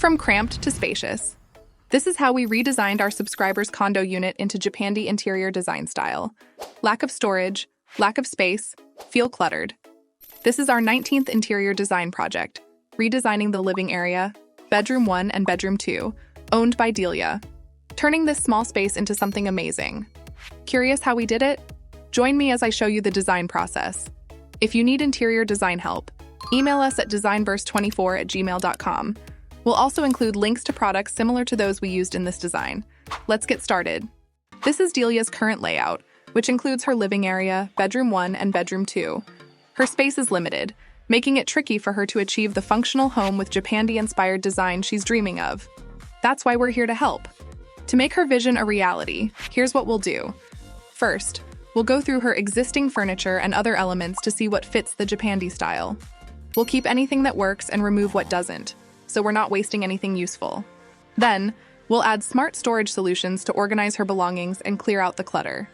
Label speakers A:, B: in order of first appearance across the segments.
A: From cramped to spacious. This is how we redesigned our subscriber's condo unit into Japandi interior design style. Lack of storage, lack of space, feel cluttered. This is our 19th interior design project, redesigning the living area, bedroom 1 and bedroom 2, owned by Delia, turning this small space into something amazing. Curious how we did it? Join me as I show you the design process. If you need interior design help, email us at designburst24@gmail.com. We'll also include links to products similar to those we used in this design. Let's get started. This is Delia's current layout, which includes her living area, bedroom 1 and bedroom 2. Her space is limited, making it tricky for her to achieve the functional home with Japandi-inspired design she's dreaming of. That's why we're here to help. To make her vision a reality, here's what we'll do. First, we'll go through her existing furniture and other elements to see what fits the Japandi style. We'll keep anything that works and remove what doesn't, so we're not wasting anything useful. Then, we'll add smart storage solutions to organize her belongings and clear out the clutter.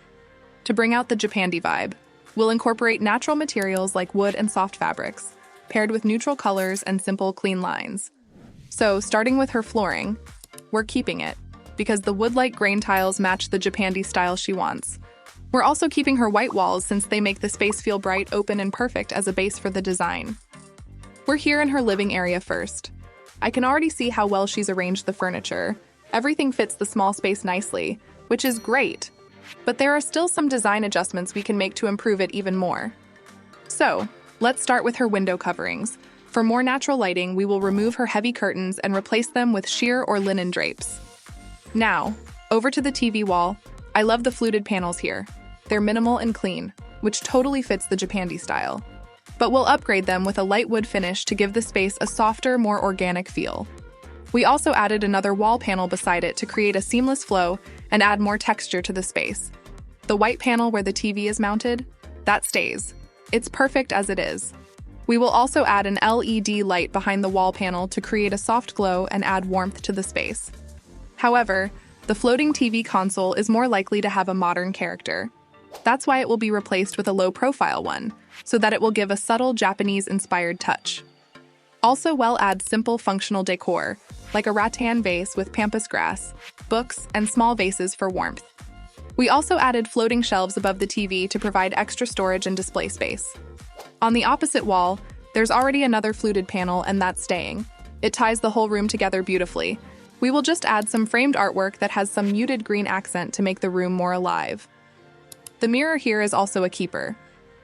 A: To bring out the Japandi vibe, we'll incorporate natural materials like wood and soft fabrics, paired with neutral colors and simple, clean lines. So, starting with her flooring, we're keeping it, because the wood-like grain tiles match the Japandi style she wants. We're also keeping her white walls since they make the space feel bright, open, and perfect as a base for the design. We're here in her living area first. I can already see how well she's arranged the furniture. Everything fits the small space nicely, which is great. But there are still some design adjustments we can make to improve it even more. So, let's start with her window coverings. For more natural lighting, we will remove her heavy curtains and replace them with sheer or linen drapes. Now, over to the TV wall. I love the fluted panels here. They're minimal and clean, which totally fits the Japandi style. But we'll upgrade them with a light wood finish to give the space a softer, more organic feel. We also added another wall panel beside it to create a seamless flow and add more texture to the space. The white panel where the TV is mounted, that stays. It's perfect as it is. We will also add an LED light behind the wall panel to create a soft glow and add warmth to the space. However, the floating TV console is more likely to have a modern character. That's why it will be replaced with a low-profile one, so that it will give a subtle Japanese-inspired touch. Also, we'll add simple functional decor, like a rattan vase with pampas grass, books, and small vases for warmth. We also added floating shelves above the TV to provide extra storage and display space. On the opposite wall, there's already another fluted panel, and that's staying. It ties the whole room together beautifully. We will just add some framed artwork that has some muted green accent to make the room more alive. The mirror here is also a keeper.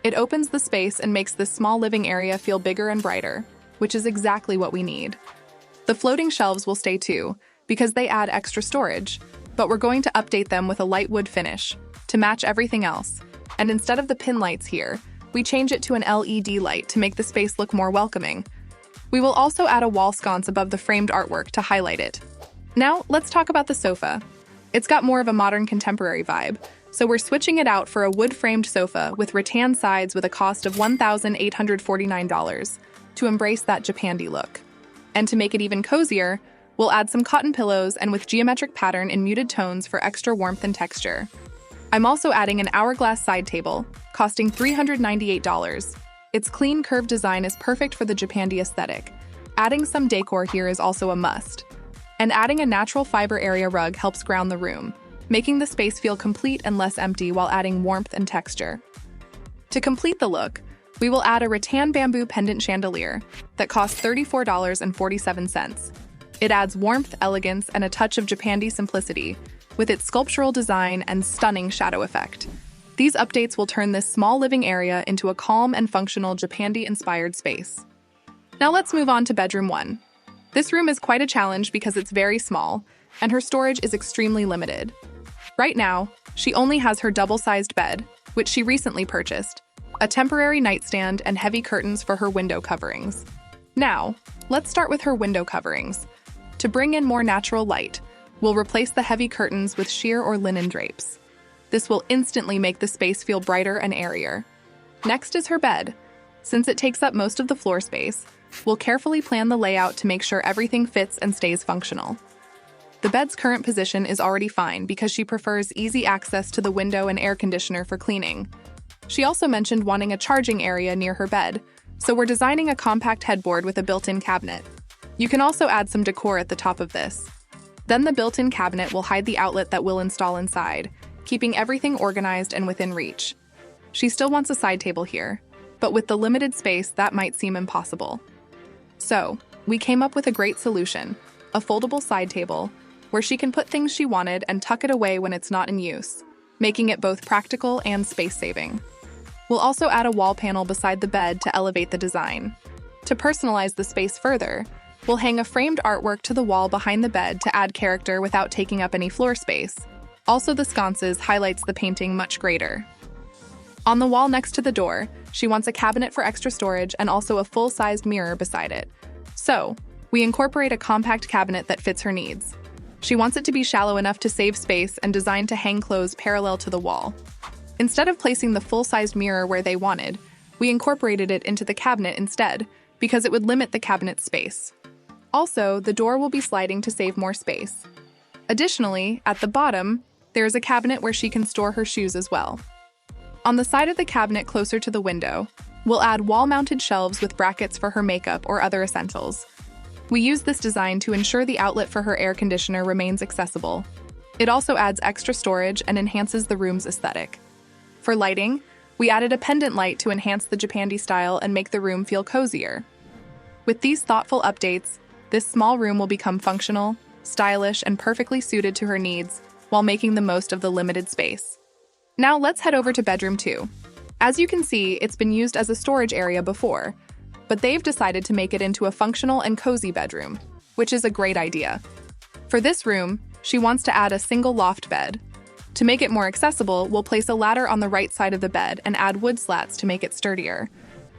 A: It opens the space and makes this small living area feel bigger and brighter, which is exactly what we need. The floating shelves will stay too, because they add extra storage, but we're going to update them with a light wood finish to match everything else. And instead of the pin lights here, we change it to an LED light to make the space look more welcoming. We will also add a wall sconce above the framed artwork to highlight it. Now, let's talk about the sofa. It's got more of a modern contemporary vibe, so we're switching it out for a wood-framed sofa with rattan sides with a cost of $1,849 to embrace that Japandi look. And to make it even cozier, we'll add some cotton pillows and with geometric pattern in muted tones for extra warmth and texture. I'm also adding an hourglass side table, costing $398. Its clean, curved design is perfect for the Japandi aesthetic. Adding some decor here is also a must. And adding a natural fiber area rug helps ground the room, making the space feel complete and less empty while adding warmth and texture. To complete the look, we will add a rattan bamboo pendant chandelier that costs $34.47. It adds warmth, elegance, and a touch of Japandi simplicity with its sculptural design and stunning shadow effect. These updates will turn this small living area into a calm and functional Japandi-inspired space. Now let's move on to bedroom 1. This room is quite a challenge because it's very small, and her storage is extremely limited. Right now, she only has her double-sized bed, which she recently purchased, a temporary nightstand, and heavy curtains for her window coverings. Now, let's start with her window coverings. To bring in more natural light, we'll replace the heavy curtains with sheer or linen drapes. This will instantly make the space feel brighter and airier. Next is her bed. Since it takes up most of the floor space, we'll carefully plan the layout to make sure everything fits and stays functional. The bed's current position is already fine because she prefers easy access to the window and air conditioner for cleaning. She also mentioned wanting a charging area near her bed, so we're designing a compact headboard with a built-in cabinet. You can also add some decor at the top of this. Then the built-in cabinet will hide the outlet that we'll install inside, keeping everything organized and within reach. She still wants a side table here, but with the limited space, that might seem impossible. So, we came up with a great solution, a foldable side table, where she can put things she wanted and tuck it away when it's not in use, making it both practical and space-saving. We'll also add a wall panel beside the bed to elevate the design. To personalize the space further, we'll hang a framed artwork to the wall behind the bed to add character without taking up any floor space. Also, the sconces highlights the painting much greater. On the wall next to the door, she wants a cabinet for extra storage and also a full-sized mirror beside it. So, we incorporate a compact cabinet that fits her needs. She wants it to be shallow enough to save space and designed to hang clothes parallel to the wall. Instead of placing the full-sized mirror where they wanted, we incorporated it into the cabinet instead, because it would limit the cabinet's space. Also, the door will be sliding to save more space. Additionally, at the bottom, there is a cabinet where she can store her shoes as well. On the side of the cabinet closer to the window, we'll add wall-mounted shelves with brackets for her makeup or other essentials. We use this design to ensure the outlet for her air conditioner remains accessible. It also adds extra storage and enhances the room's aesthetic. For lighting, we added a pendant light to enhance the Japandi style and make the room feel cozier. With these thoughtful updates, this small room will become functional, stylish, and perfectly suited to her needs while making the most of the limited space. Now let's head over to bedroom 2. As you can see, it's been used as a storage area before, but they've decided to make it into a functional and cozy bedroom, which is a great idea. For this room, she wants to add a single loft bed. To make it more accessible, we'll place a ladder on the right side of the bed and add wood slats to make it sturdier.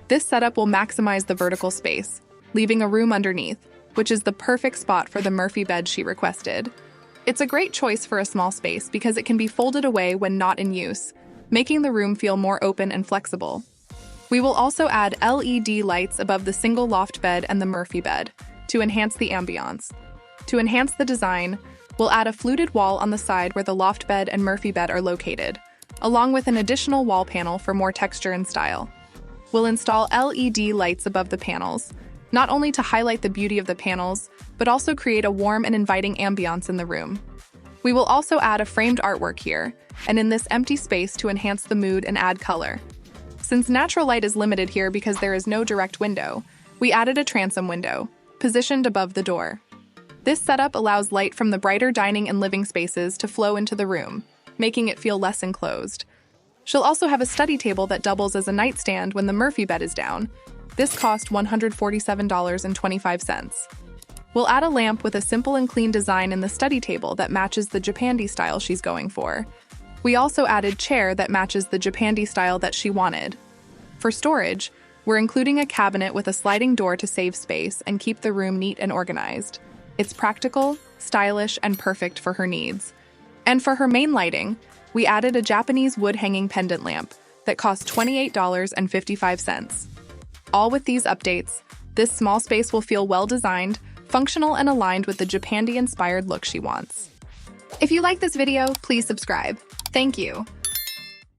A: This setup will maximize the vertical space, leaving a room underneath, which is the perfect spot for the Murphy bed she requested. It's a great choice for a small space because it can be folded away when not in use, making the room feel more open and flexible. We will also add LED lights above the single loft bed and the Murphy bed to enhance the ambiance. To enhance the design, we'll add a fluted wall on the side where the loft bed and Murphy bed are located, along with an additional wall panel for more texture and style. We'll install LED lights above the panels, not only to highlight the beauty of the panels, but also create a warm and inviting ambiance in the room. We will also add a framed artwork here, and in this empty space to enhance the mood and add color. Since natural light is limited here because there is no direct window, we added a transom window, positioned above the door. This setup allows light from the brighter dining and living spaces to flow into the room, making it feel less enclosed. She'll also have a study table that doubles as a nightstand when the Murphy bed is down. This cost $147.25. We'll add a lamp with a simple and clean design in the study table that matches the Japandi style she's going for. We also added chair that matches the Japandi style that she wanted. For storage, we're including a cabinet with a sliding door to save space and keep the room neat and organized. It's practical, stylish, and perfect for her needs. And for her main lighting, we added a Japanese wood-hanging pendant lamp that cost $28.55. All with these updates, this small space will feel well-designed, functional, and aligned with the Japandi-inspired look she wants. If you like this video, please subscribe. Thank you.